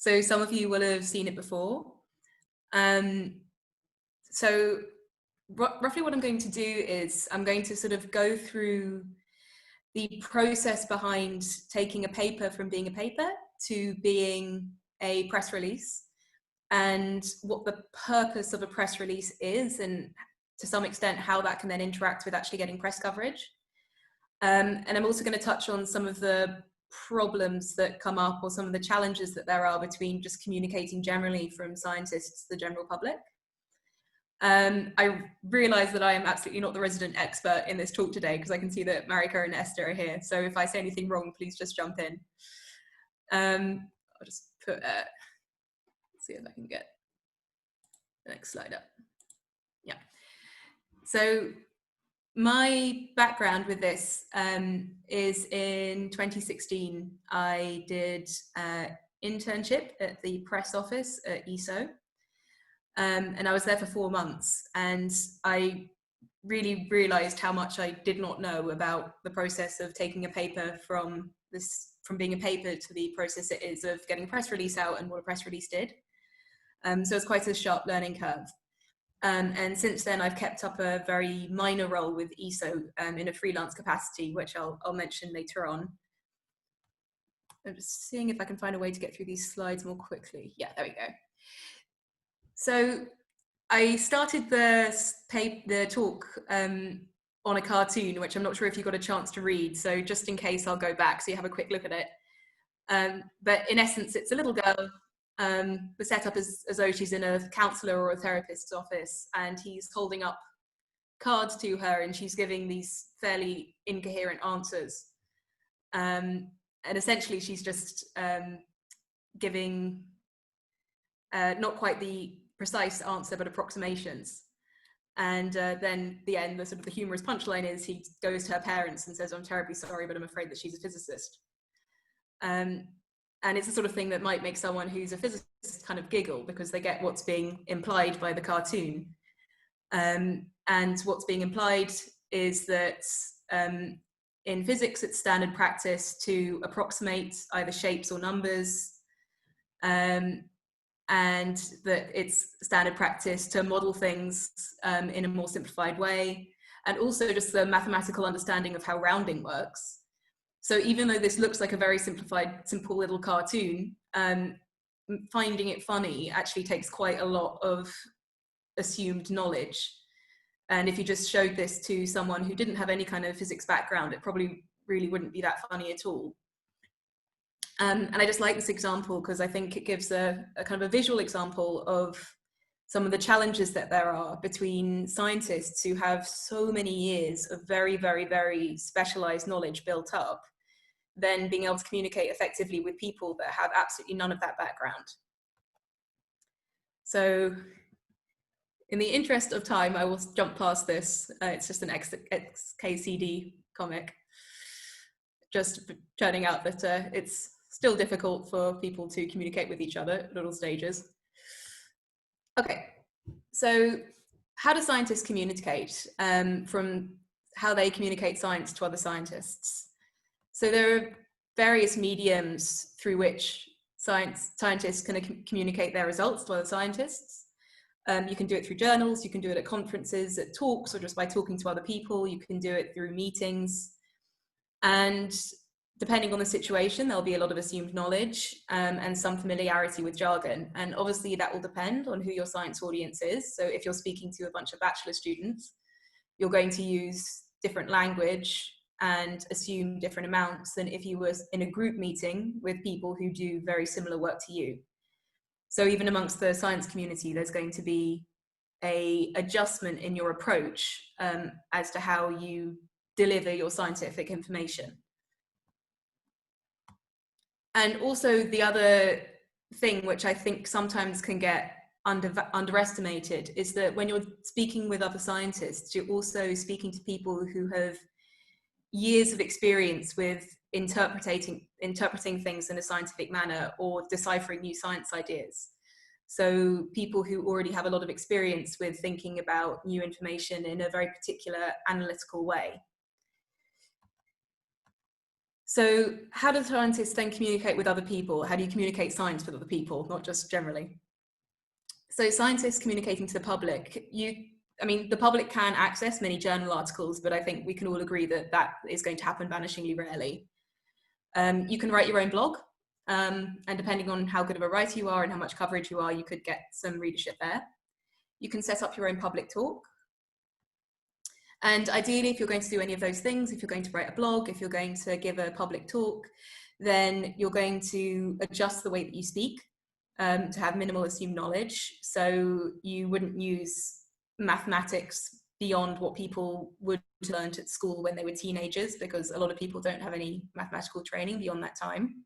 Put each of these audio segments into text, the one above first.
So some of you will have seen it before. So roughly what I'm going to do is I'm going to sort of go through the process behind taking a paper from being a paper to being a press release, and what the purpose of a press release is, and to some extent how that can then interact with actually getting press coverage. And I'm also going to touch on some of the problems that come up, or some of the challenges that there are between just communicating generally from scientists to the general public. I realise that I am absolutely not the resident expert in this talk today, because I can see that Marika and Esther are here. So if I say anything wrong, please just jump in. I'll just put, let's see if I can get the next slide up. Yeah. So my background with this is in 2016, I did an internship at the press office at ESO. And I was there for 4 months, and I really realized how much I did not know about the process of taking a paper from being a paper to the process it is of getting a press release out and what a press release did. So it's quite a sharp learning curve. And since then, I've kept up a very minor role with ESO in a freelance capacity, which I'll mention later on. I'm just seeing if I can find a way to get through these slides more quickly. Yeah, there we go. So I started the talk on a cartoon, which I'm not sure if you got a chance to read. So just in case, I'll go back so you have a quick look at it. But in essence, it's a little girl. The setup is as though she's in a counsellor or a therapist's office, and he's holding up cards to her, and she's giving these fairly incoherent answers. And essentially, she's just giving not quite the precise answer, but approximations. And then the end, the sort of the humorous punchline is he goes to her parents and says, "I'm terribly sorry, but I'm afraid that she's a physicist." And it's the sort of thing that might make someone who's a physicist kind of giggle, because they get what's being implied by the cartoon. And what's being implied is that in physics, it's standard practice to approximate either shapes or numbers, and that it's standard practice to model things in a more simplified way, and also just the mathematical understanding of how rounding works. So even though this looks like a very simple little cartoon, finding it funny actually takes quite a lot of assumed knowledge. And if you just showed this to someone who didn't have any kind of physics background, it probably really wouldn't be that funny at all. And I just like this example because I think it gives a kind of a visual example of some of the challenges that there are between scientists who have so many years of very, very, very specialized knowledge built up, then being able to communicate effectively with people that have absolutely none of that background. So in the interest of time, I will jump past this. It's just an XKCD comic, just turning out that it's still difficult for people to communicate with each other at all stages. Okay, so how do scientists communicate from how they communicate science to other scientists? So there are various mediums through which scientists can communicate their results to other scientists. You can do it through journals, you can do it at conferences, at talks, or just by talking to other people. You can do it through meetings. And depending on the situation, there'll be a lot of assumed knowledge and some familiarity with jargon. And obviously that will depend on who your science audience is. So if you're speaking to a bunch of bachelor students, you're going to use different language and assume different amounts than if you were in a group meeting with people who do very similar work to you. So even amongst the science community, there's going to be an adjustment in your approach as to how you deliver your scientific information. And also the other thing, which I think sometimes can get underestimated, is that when you're speaking with other scientists, you're also speaking to people who have years of experience with interpreting things in a scientific manner or deciphering new science ideas. So people who already have a lot of experience with thinking about new information in a very particular analytical way. So how do scientists then communicate with other people? How do you communicate science with other people, not just generally? So scientists communicating to the public, the public can access many journal articles, but I think we can all agree that that is going to happen vanishingly rarely. You can write your own blog, and depending on how good of a writer you are and how much coverage you are, you could get some readership there. You can set up your own public talk. And ideally, if you're going to do any of those things, if you're going to write a blog, if you're going to give a public talk, then you're going to adjust the way that you speak to have minimal assumed knowledge. So you wouldn't use mathematics beyond what people would learn at school when they were teenagers, because a lot of people don't have any mathematical training beyond that time.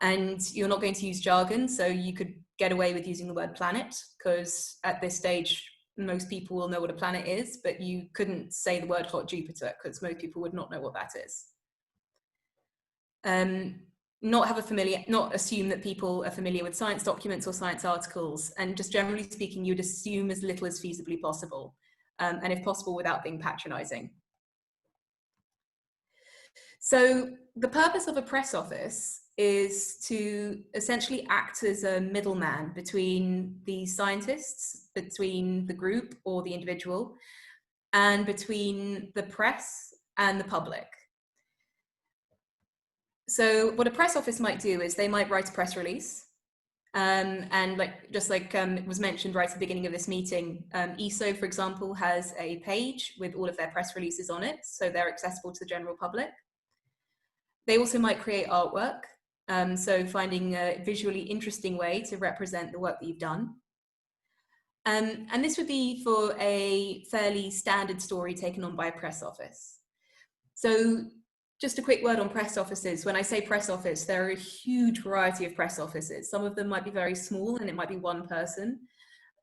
And you're not going to use jargon, so you could get away with using the word planet, because at this stage, most people will know what a planet is, but you couldn't say the word hot Jupiter, because most people would not know what that is. Not assume that people are familiar with science documents or science articles, and just generally speaking, you'd assume as little as feasibly possible, and if possible, without being patronizing. So the purpose of a press office is to essentially act as a middleman between the scientists, between the group or the individual, and between the press and the public. So what a press office might do is they might write a press release, and it was mentioned right at the beginning of this meeting, ESO, for example, has a page with all of their press releases on it, so they're accessible to the general public. They also might create artwork, so finding a visually interesting way to represent the work that you've done. And this would be for a fairly standard story taken on by a press office. So just a quick word on press offices. When I say press office, there are a huge variety of press offices. Some of them might be very small and it might be one person.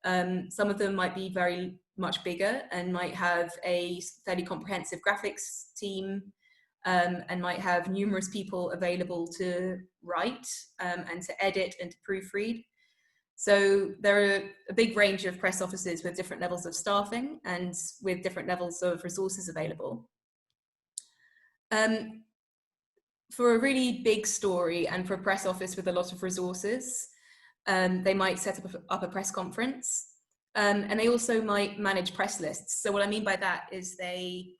Some of them might be very much bigger and might have a fairly comprehensive graphics team, and might have numerous people available to write and to edit and to proofread. So there are a big range of press offices with different levels of staffing and with different levels of resources available. For a really big story and for a press office with a lot of resources, they might set up a press conference, and they also might manage press lists. So what I mean by that is they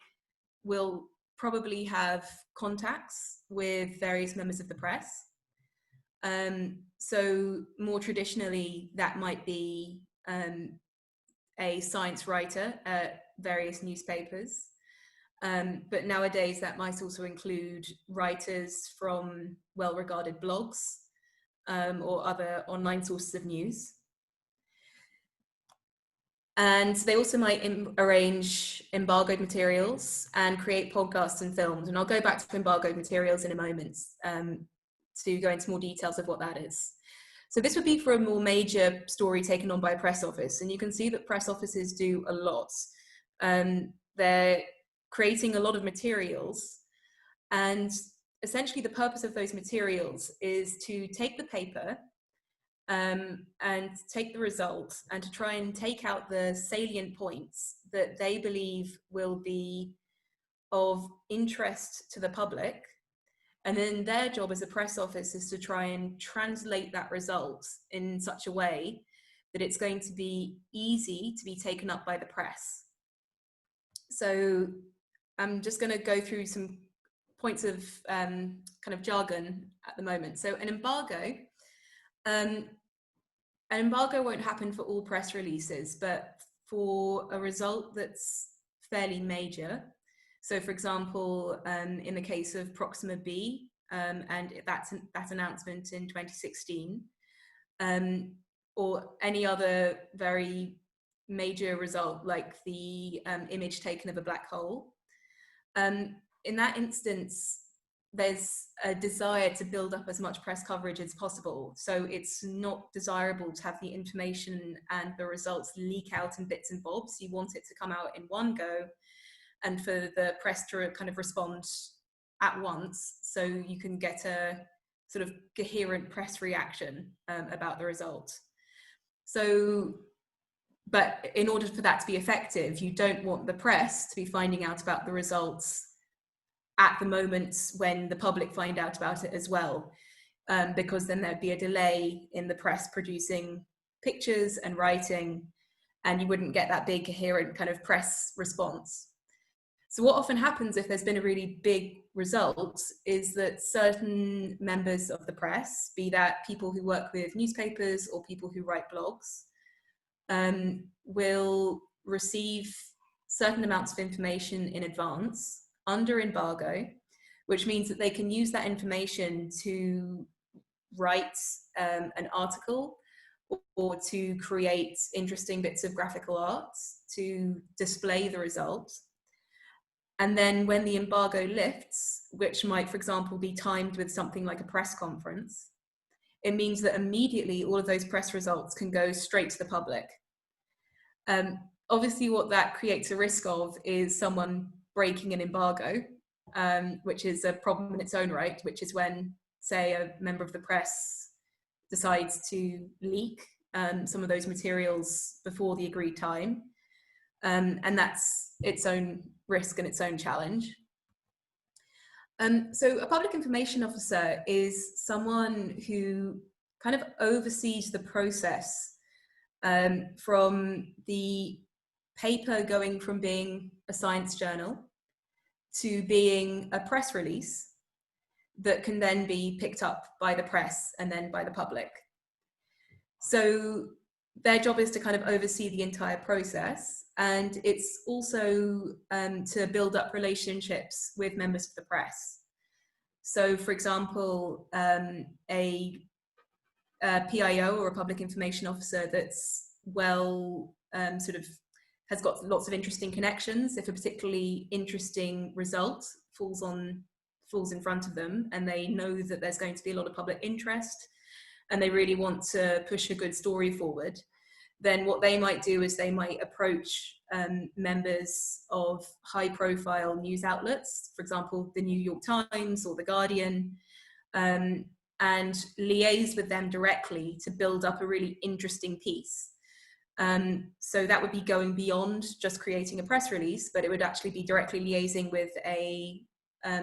will probably have contacts with various members of the press. So more traditionally, that might be a science writer at various newspapers. But nowadays, that might also include writers from well-regarded blogs or other online sources of news. And they also might arrange embargoed materials and create podcasts and films. And I'll go back to embargoed materials in a moment to go into more details of what that is. So this would be for a more major story taken on by a press office. And you can see that press offices do a lot. They're creating a lot of materials. And essentially the purpose of those materials is to take the paper and take the results and to try and take out the salient points that they believe will be of interest to the public. And then their job as a press office is to try and translate that result in such a way that it's going to be easy to be taken up by the press. So I'm just going to go through some points of kind of jargon at the moment. So an embargo won't happen for all press releases, but for a result that's fairly major. So for example, in the case of Proxima B and that announcement in 2016, or any other very major result like the image taken of a black hole, in that instance, there's a desire to build up as much press coverage as possible. So it's not desirable to have the information and the results leak out in bits and bobs. You want it to come out in one go and for the press to kind of respond at once, so you can get a sort of coherent press reaction about the result. So, but in order for that to be effective, you don't want the press to be finding out about the results at the moments when the public find out about it as well, because then there'd be a delay in the press producing pictures and writing, and you wouldn't get that big coherent kind of press response. So what often happens if there's been a really big result is that certain members of the press, be that people who work with newspapers or people who write blogs, will receive certain amounts of information in advance under embargo, which means that they can use that information to write an article or to create interesting bits of graphical arts to display the results. And then when the embargo lifts, which might, for example, be timed with something like a press conference, it means that immediately all of those press results can go straight to the public. Obviously, what that creates a risk of is someone breaking an embargo, which is a problem in its own right, which is when, say, a member of the press decides to leak some of those materials before the agreed time. And that's its own risk and its own challenge. So a public information officer is someone who kind of oversees the process from the paper going from being a science journal to being a press release that can then be picked up by the press and then by the public. So their job is to kind of oversee the entire process, and it's also to build up relationships with members of the press. So, for example, a PIO or a public information officer that's well sort of has got lots of interesting connections. If a particularly interesting result falls in front of them and they know that there's going to be a lot of public interest and they really want to push a good story forward, then what they might do is they might approach members of high profile news outlets, for example, the New York Times or the Guardian, and liaise with them directly to build up a really interesting piece. So that would be going beyond just creating a press release, but it would actually be directly liaising with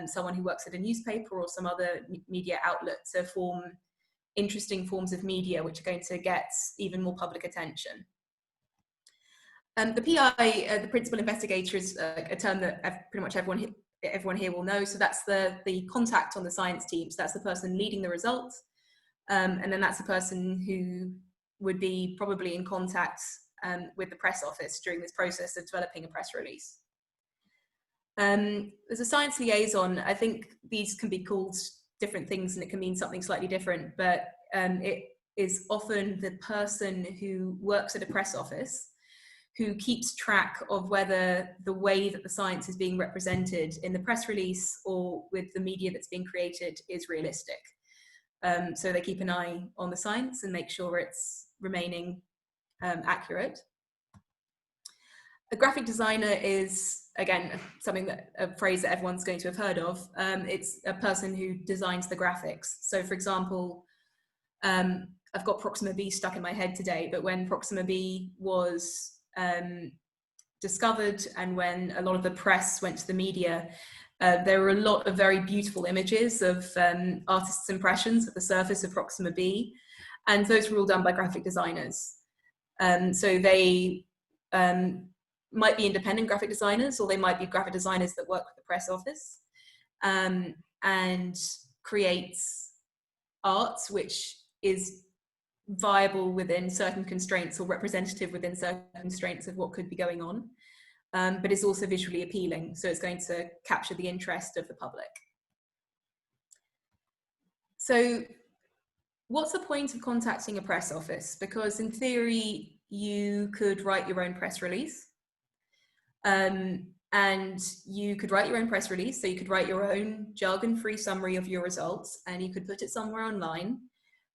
someone who works at a newspaper or some other media outlet to form interesting forms of media which are going to get even more public attention. The PI, the principal investigator, is a term that pretty much everyone here will know. So that's the contact on the science team. So that's the person leading the results, and then that's the person who would be probably in contact with the press office during this process of developing a press release. There's a science liaison. I think these can be called different things and it can mean something slightly different, but it is often the person who works at a press office who keeps track of whether the way that the science is being represented in the press release or with the media that's being created is realistic. So they keep an eye on the science and make sure it's remaining accurate. A graphic designer is, again, a phrase that everyone's going to have heard of. It's a person who designs the graphics. So for example, I've got Proxima B stuck in my head today, but when Proxima B was discovered and when a lot of the press went to the media, there were a lot of very beautiful images of artists' impressions of the surface of Proxima B, and those were all done by graphic designers. So they might be independent graphic designers, or they might be graphic designers that work with the press office and create art which is viable within certain constraints or representative within certain constraints of what could be going on, but is also visually appealing. So it's going to capture the interest of the public. So what's the point of contacting a press office? Because in theory, you could write your own press release. And you could write your own press release. So you could write your own jargon-free summary of your results and you could put it somewhere online.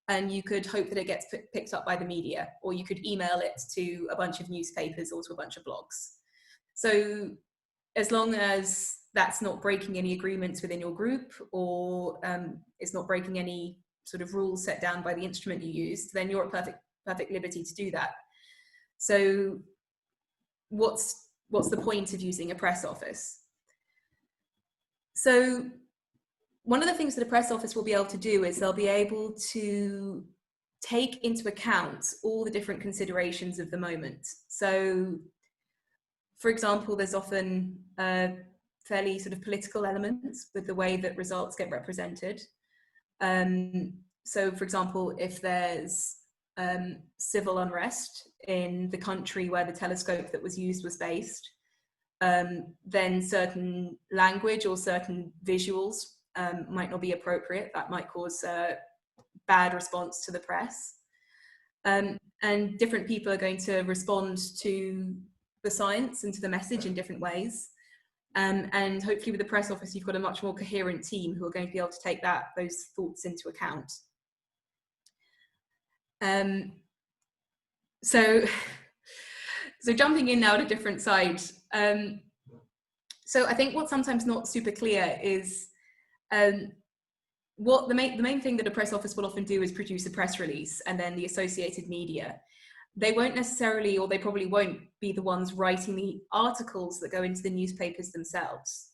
And you could hope that it gets picked up by the media, or you could email it to a bunch of newspapers or to a bunch of blogs. So as long as that's not breaking any agreements within your group, or it's not breaking any sort of rules set down by the instrument you used, then you're at perfect liberty to do that. So what's the point of using a press office? So one of the things that a press office will be able to do is they'll be able to take into account all the different considerations of the moment. So, for example, there's often fairly sort of political elements with the way that results get represented. So, for example, if there's civil unrest in the country where the telescope that was used was based, then certain language or certain visuals might not be appropriate. That might cause a bad response to the press. And different people are going to respond to the science and to the message in different ways. And hopefully with the press office, you've got a much more coherent team who are going to be able to take those thoughts into account. So jumping in now to a different side. So I think what's sometimes not super clear is what the main thing that a press office will often do is produce a press release and then the associated media. They won't necessarily, or they probably won't be the ones writing the articles that go into the newspapers themselves.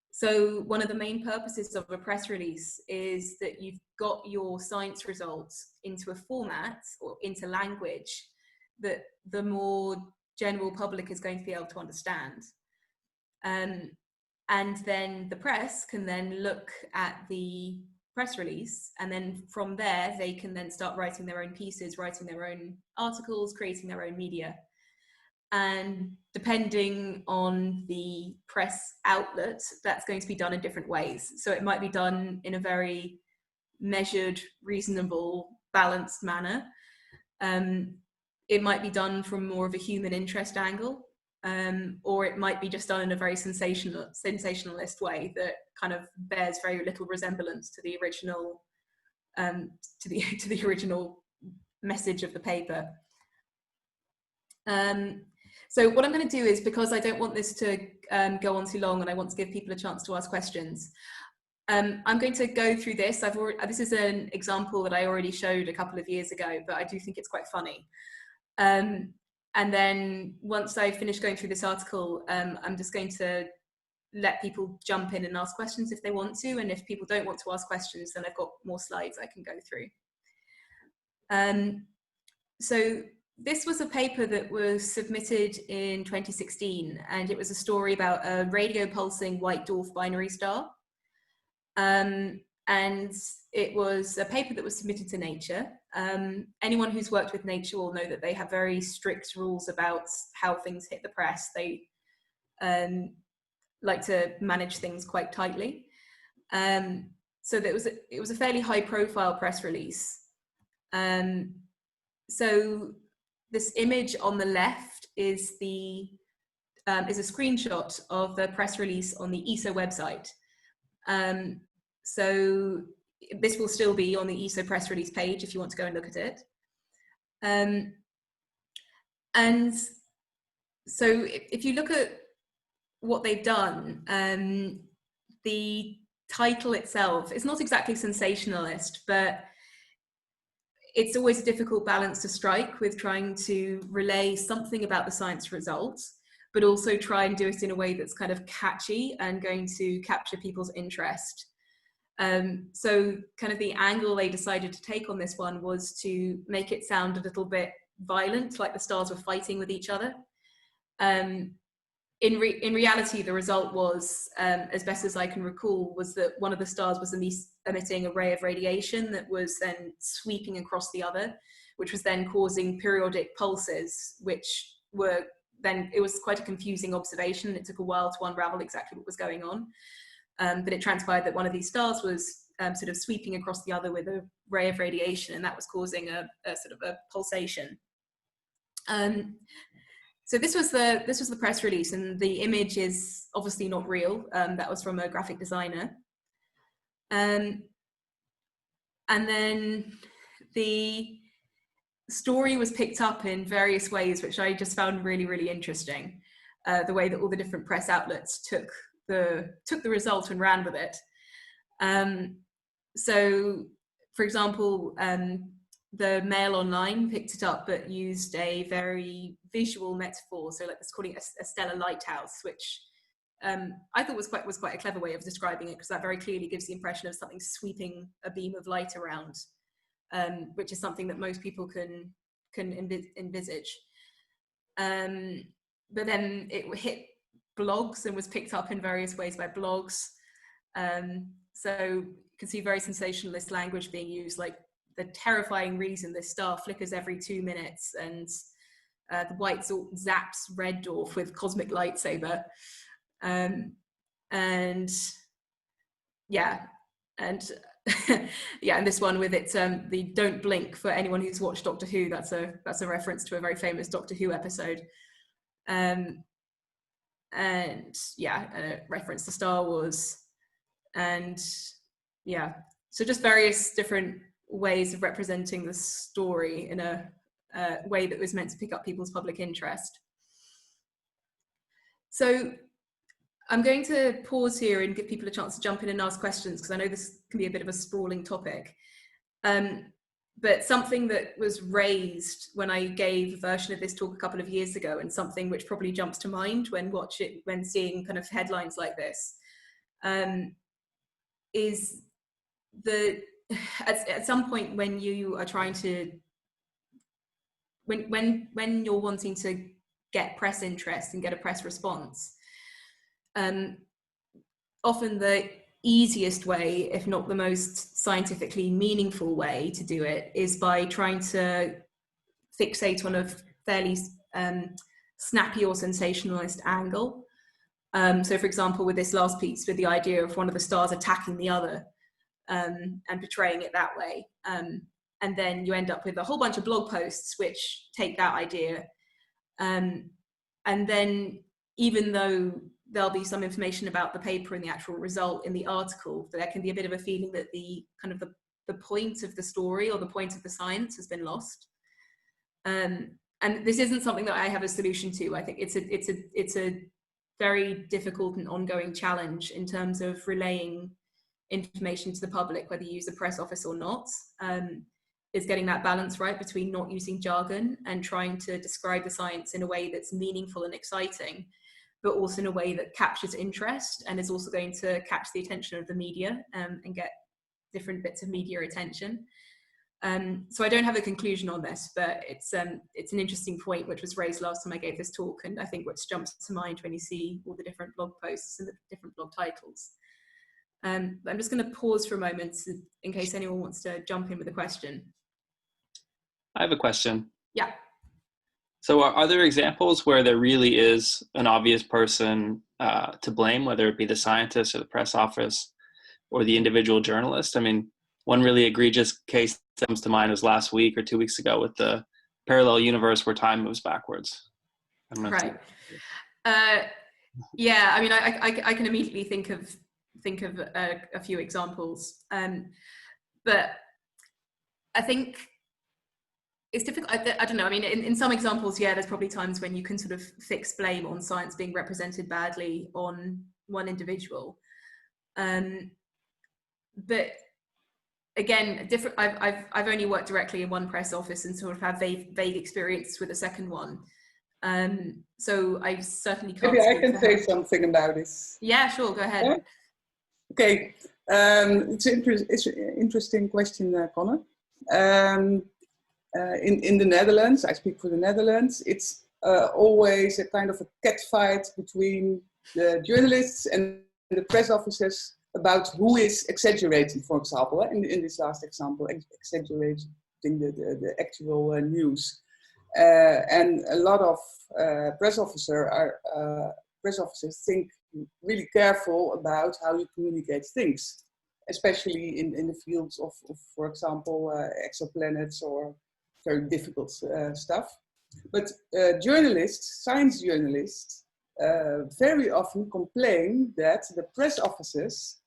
So one of the main purposes of a press release is that you've got your science results into a format or into language that the more general public is going to be able to understand. And then the press can then look at the press release, and then from there they can then start writing their own pieces, writing their own articles, creating their own media. And depending on the press outlet, that's going to be done in different ways. So it might be done in a very measured, reasonable, balanced manner. It might be done from more of a human interest angle. Or it might be just done in a very sensationalist way that kind of bears very little resemblance to the original to the original message of the paper. So what I'm going to do is, because I don't want this to go on too long and I want to give people a chance to ask questions, I'm going to go through this. This is an example that I already showed a couple of years ago, but I do think it's quite funny. And then once I finish going through this article, I'm just going to let people jump in and ask questions if they want to. And if people don't want to ask questions, then I've got more slides I can go through. So this was a paper that was submitted in 2016, and it was a story about a radio pulsing white dwarf binary star. And it was a paper that was submitted to Nature. Anyone who's worked with Nature will know that they have very strict rules about how things hit the press. They like to manage things quite tightly. So that it was a fairly high profile press release. So this image on the left is a screenshot of the press release on the ESO website. So this will still be on the ESO press release page if you want to go and look at it. And so if you look at what they've done, the title itself is not exactly sensationalist, but it's always a difficult balance to strike with trying to relay something about the science results, but also try and do it in a way that's kind of catchy and going to capture people's interest. So kind of the angle they decided to take on this one was to make it sound a little bit violent, like the stars were fighting with each other. In reality, the result was, as best as I can recall, was that one of the stars was emitting a ray of radiation that was then sweeping across the other, which was then causing periodic pulses, which were then, it was quite a confusing observation. It took a while to unravel exactly what was going on. But it transpired that one of these stars was sort of sweeping across the other with a ray of radiation, and that was causing a sort of a pulsation. So this was the press release, and the image is obviously not real. That was from a graphic designer. And then the story was picked up in various ways, which I just found really, really interesting. The way that all the different press outlets took the result and ran with it. So, for example, the Mail Online picked it up, but used a very visual metaphor. So, like, let's call it a stellar lighthouse, which I thought was quite a clever way of describing it, because that very clearly gives the impression of something sweeping a beam of light around, which is something that most people can envisage. But then it hit blogs and was picked up in various ways by blogs. So you can see very sensationalist language being used, like the terrifying reason this star flickers every 2 minutes, and the white zaps red dwarf with cosmic lightsaber. And yeah, and yeah, and this one with it, the don't blink, for anyone who's watched Doctor Who, that's a reference to a very famous Doctor Who episode. And yeah, a reference to Star Wars. And yeah, so just various different ways of representing the story in a way that was meant to pick up people's public interest. So I'm going to pause here and give people a chance to jump in and ask questions, because I know this can be a bit of a sprawling topic. But something that was raised when I gave a version of this talk a couple of years ago, and something which probably jumps to mind when seeing kind of headlines like this, is the at some point when you are trying to when you're wanting to get press interest and get a press response, often the easiest way, if not the most scientifically meaningful way to do it, is by trying to fixate on a fairly snappy or sensationalist angle. So for example, with this last piece, with the idea of one of the stars attacking the other, and portraying it that way. And then you end up with a whole bunch of blog posts which take that idea. And then, even though there'll be some information about the paper and the actual result in the article, there can be a bit of a feeling that the kind of the point of the story or the point of the science has been lost. And this isn't something that I have a solution to. I think it's a very difficult and ongoing challenge in terms of relaying information to the public, whether you use a press office or not, is getting that balance right between not using jargon and trying to describe the science in a way that's meaningful and exciting, but also in a way that captures interest and is also going to catch the attention of the media, and get different bits of media attention. So I don't have a conclusion on this, but it's an interesting point which was raised last time I gave this talk, and I think which jumps to mind when you see all the different blog posts and the different blog titles. I'm just going to pause for a moment in case anyone wants to jump in with a question. I have a question. Yeah. So are there examples where there really is an obvious person to blame, whether it be the scientist or the press office or the individual journalist? I mean, one really egregious case that comes to mind was last week or 2 weeks ago with the parallel universe where time moves backwards. I don't know. Right. Yeah, I mean, I can immediately think of a few examples, but I think it's difficult. I don't know. I mean, in some examples, yeah, there's probably times when you can sort of fix blame on science being represented badly on one individual. But again, I've only worked directly in one press office and sort of have vague experience with a second one. So I certainly can't. Maybe I can say something about this. Yeah, sure. Go ahead. Yeah? Okay, it's an interesting question, Connor. In the Netherlands, I speak for the Netherlands, it's always a kind of a cat fight between the journalists and the press officers about who is exaggerating, for example, in this last example, exaggerating the actual news. And a lot of press officers think really careful about how you communicate things, especially in the fields of for example, exoplanets or very difficult stuff. But journalists, science journalists, very often complain that the press officers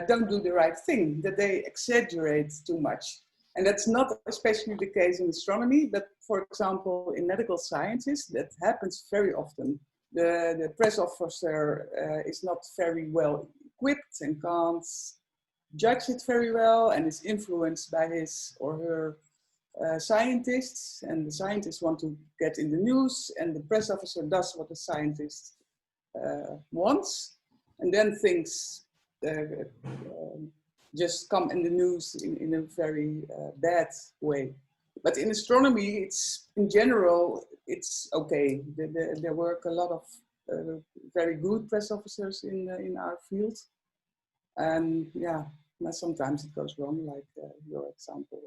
don't do the right thing, that they exaggerate too much. And that's not especially the case in astronomy, but for example, in medical sciences, that happens very often. The press officer is not very well equipped and can't judge it very well, and is influenced by his or her scientists, and the scientists want to get in the news, and the press officer does what the scientist once, and then things just come in the news in a very bad way. But in astronomy, it's in general, it's okay. There work a lot of very good press officers in our field, and yeah, sometimes it goes wrong, like your example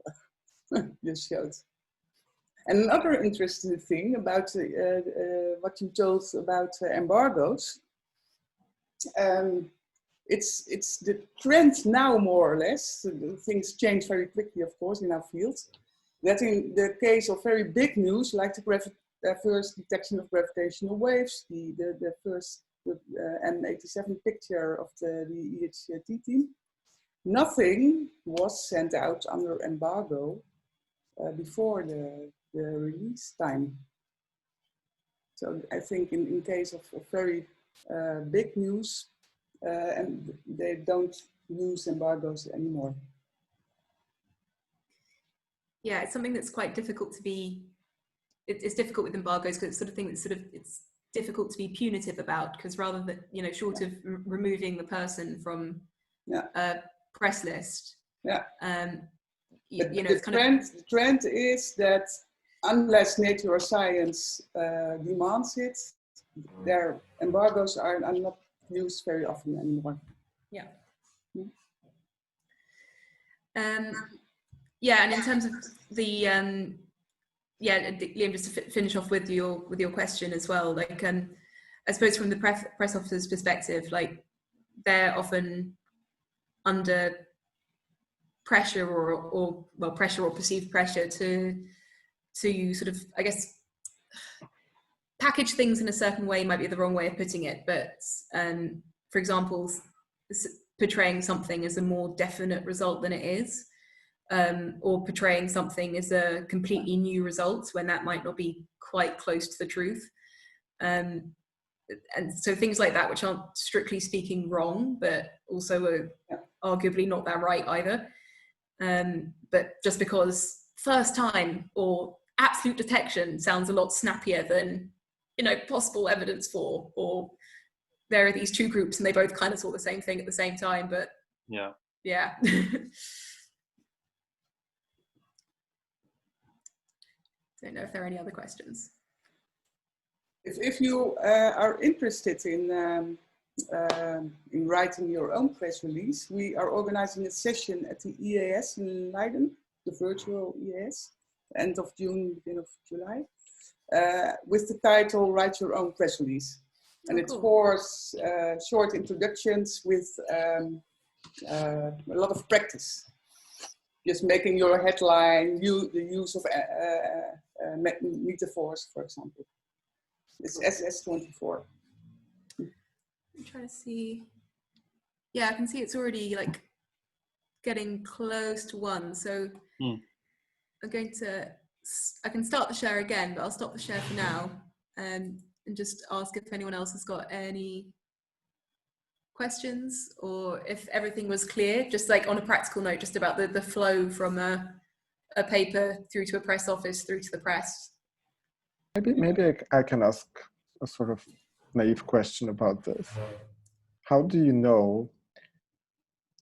just showed. And another interesting thing about what you told about embargoes, it's the trend now, more or less. Things change very quickly, of course, in our field. That in the case of very big news, like the first detection of gravitational waves, the first M87 picture of the EHT team, nothing was sent out under embargo before the release time. So I think in case of very big news, and they don't use embargoes anymore. Yeah, it's something that's quite difficult to be, it's difficult with embargoes because it's sort of thing that's it's difficult to be punitive about, because rather than, you know, short of removing the person from a press list, you know, it's the trend is that unless nature or science demands it, their embargoes are not used very often anymore. Yeah. Yeah, and in terms of the Liam, just to finish off with your question as well, like I suppose from the press officer's perspective, like they're often under pressure or pressure or perceived pressure to sort of, I guess, package things in a certain way might be the wrong way of putting it, but for example, portraying something as a more definite result than it is, or portraying something as a completely new result when that might not be quite close to the truth. And so things like that, which aren't strictly speaking wrong, but also are arguably not that right either. But just because first time or absolute detection sounds a lot snappier than, you know, possible evidence for, or there are these two groups and they both kind of saw the same thing at the same time, but yeah. Don't know if there are any other questions. If you are interested in writing your own press release, we are organizing a session at the EAS in Leiden, the virtual EAS, end of June, beginning of July, with the title "Write Your Own Press Release," and it's for short introductions with a lot of practice. Just making your headline, the use of metaphors, for example. It's SS24. I'm trying to see. Yeah, I can see it's already like getting close to 1. So I'm going to, I can start the share again, but I'll stop the share for now and just ask if anyone else has got any questions, or if everything was clear, just like on a practical note, just about the flow from a paper through to a press office, through to the press. Maybe I can ask a sort of naive question about this. How do you know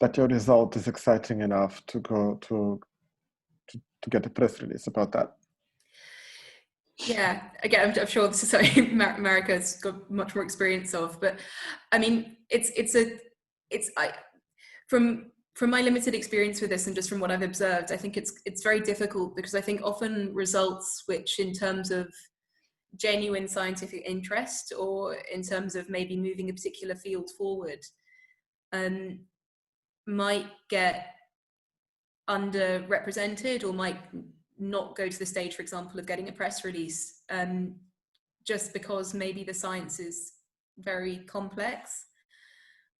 that your result is exciting enough to go to get a press release about that? Yeah, again, I'm sure this is something Marika's got much more experience of, but I mean, from my limited experience with this and just from what I've observed, I think it's very difficult, because I think often results which, in terms of genuine scientific interest or in terms of maybe moving a particular field forward, might get underrepresented or might not go to the stage, for example, of getting a press release, just because maybe the science is very complex,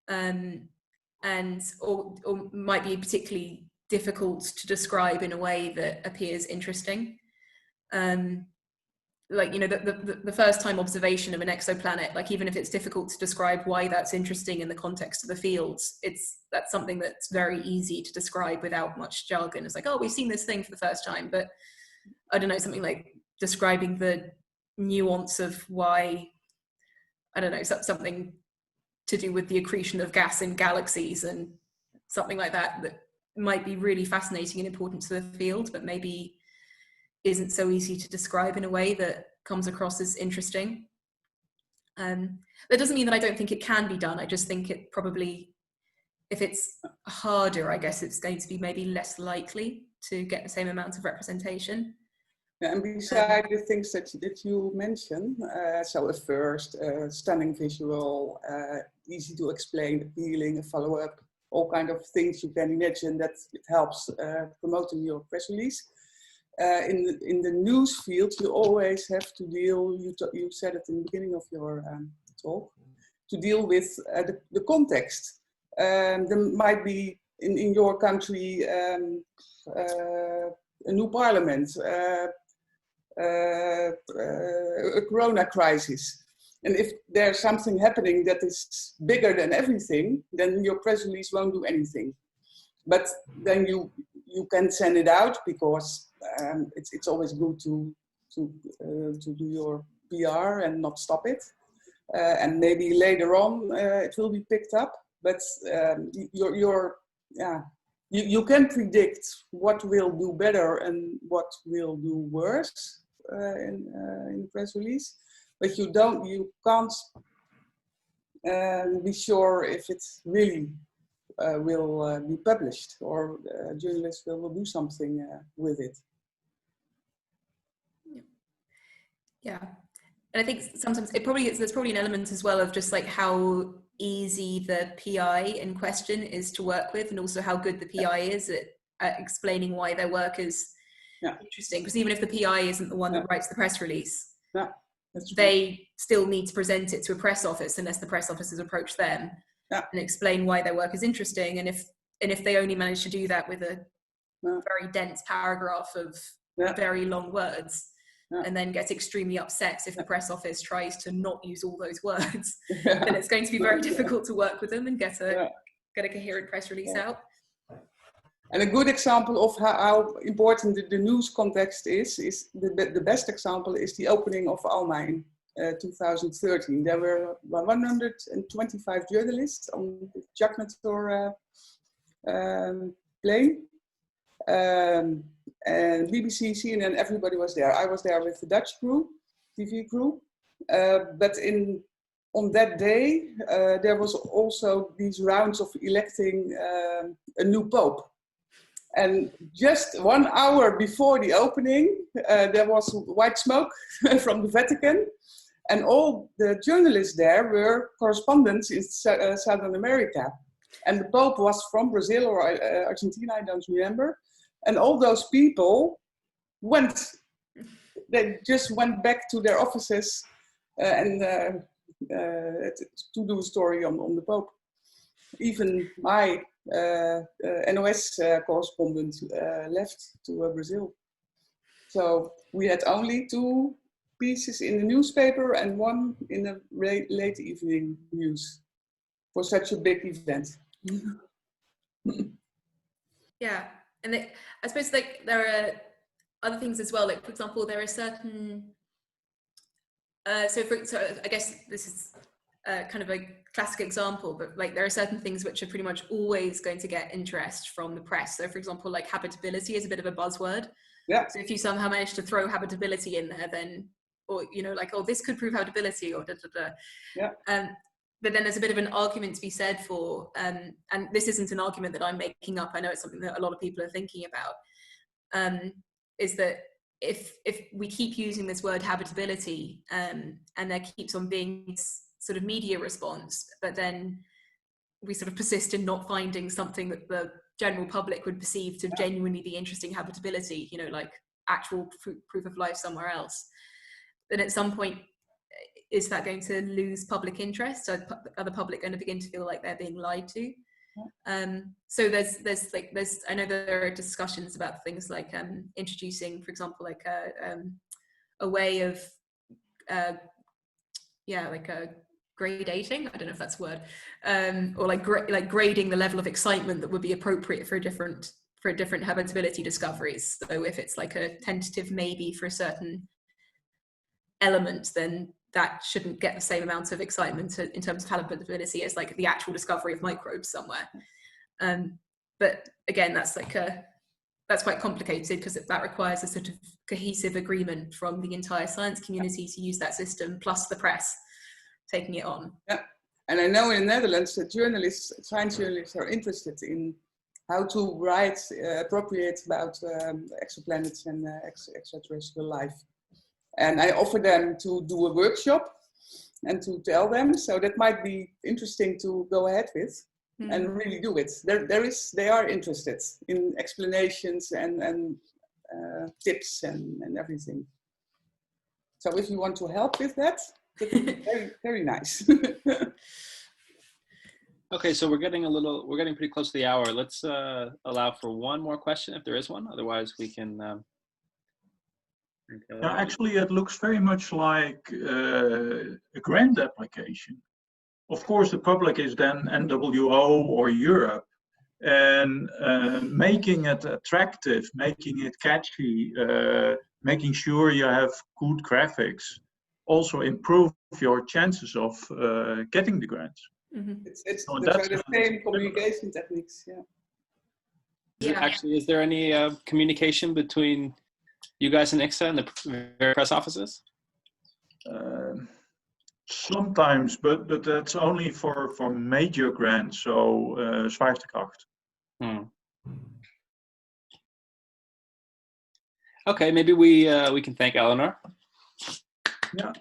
and or might be particularly difficult to describe in a way that appears interesting. Like, you know, the first time observation of an exoplanet, like even if it's difficult to describe why that's interesting in the context of the fields, that's something that's very easy to describe without much jargon. It's like, oh, we've seen this thing for the first time, but I don't know, something like describing the nuance of why, I don't know, something to do with the accretion of gas in galaxies and something like that, that might be really fascinating and important to the field, but maybe isn't so easy to describe in a way that comes across as interesting. That doesn't mean that I don't think it can be done. I just think it probably, if it's harder, I guess it's going to be maybe less likely to get the same amount of representation. Yeah, and beside the things that you mentioned, so a first, stunning visual, easy to explain, appealing, a follow-up, all kind of things you can imagine that it helps promoting your press release. In the news field, you always have to deal, you said it in the beginning of your talk, to deal with the context. There might be in your country a new parliament, a corona crisis. And if there's something happening that is bigger than everything, then your press release won't do anything. But then you can send it out, because it's always good to do your PR and not stop it. And maybe later on it will be picked up. But you can predict what will do better and what will do worse in the press release. But you can't be sure if it really will be published, or journalists will do something with it. Yeah, and I think sometimes there's probably an element as well of just like how easy the PI in question is to work with, and also how good the PI is at explaining why their work is interesting. Because even if the PI isn't the one that writes the press release, they still need to present it to a press office unless the press office has approached them and explain why their work is interesting. And if they only manage to do that with a very dense paragraph of very long words, and then get extremely upset if the press office tries to not use all those words, then it's going to be very difficult to work with them and get a coherent press release out. And a good example of how important the news context is the best example is the opening of Alma in 2013. There were 125 journalists on the Jagmetor plane. And BBC, CNN, everybody was there. I was there with the Dutch crew, TV crew. But on that day, there was also these rounds of electing a new pope. And just 1 hour before the opening, there was white smoke from the Vatican. And all the journalists there were correspondents in Southern America. And the Pope was from Brazil or Argentina, I don't remember. And all those people they just went back to their offices to do a story on the Pope. Even my NOS correspondent left to Brazil. So we had only 2 pieces in the newspaper and 1 in the late evening news for such a big event. Yeah, and I suppose like there are other things as well. Like for example, there are certain. So I guess this is kind of a classic example, but like there are certain things which are pretty much always going to get interest from the press. So for example, like habitability is a bit of a buzzword. Yeah. So if you somehow manage to throw habitability in there, then, or like, oh, this could prove habitability, or da da da. Yeah. But then there's a bit of an argument to be said for, and this isn't an argument that I'm making up. I know it's something that a lot of people are thinking about. Is that if we keep using this word habitability, and there keeps on being sort of media response, but then we sort of persist in not finding something that the general public would perceive to genuinely be interesting habitability, like actual proof of life somewhere else, then at some point, is that going to lose public interest? Are the public going to begin to feel like they're being lied to? So there's I know there are discussions about things like introducing, for example, like a way of gradating, I don't know if that's a word, or like grading the level of excitement that would be appropriate for different habitability discoveries. So if it's like a tentative maybe for a certain element, then that shouldn't get the same amount of excitement in terms of habitability as like the actual discovery of microbes somewhere. But again, that's quite complicated because that requires a sort of cohesive agreement from the entire science community to use that system, plus the press taking it on. Yeah, and I know in the Netherlands that science journalists are interested in how to write appropriate about exoplanets and extraterrestrial life. And I offer them to do a workshop and to tell them, so that might be interesting to go ahead with. And really do it. They are interested in explanations and tips and everything. So if you want to help with that, that would be very, very nice. Okay, so we're getting pretty close to the hour. Let's allow for one more question if there is one. Otherwise, we can. Yeah, actually, it looks very much like a grant application. Of course, the public is then NWO or Europe, and making it attractive, making it catchy, making sure you have good graphics, also improve your chances of getting the grants. It's the same communication techniques, yeah. Actually, is there any communication between you guys and ICSA and the press offices? Sometimes, but that's only for major grants, so zwaartekracht. Okay, maybe we can thank Eleanor. Yeah.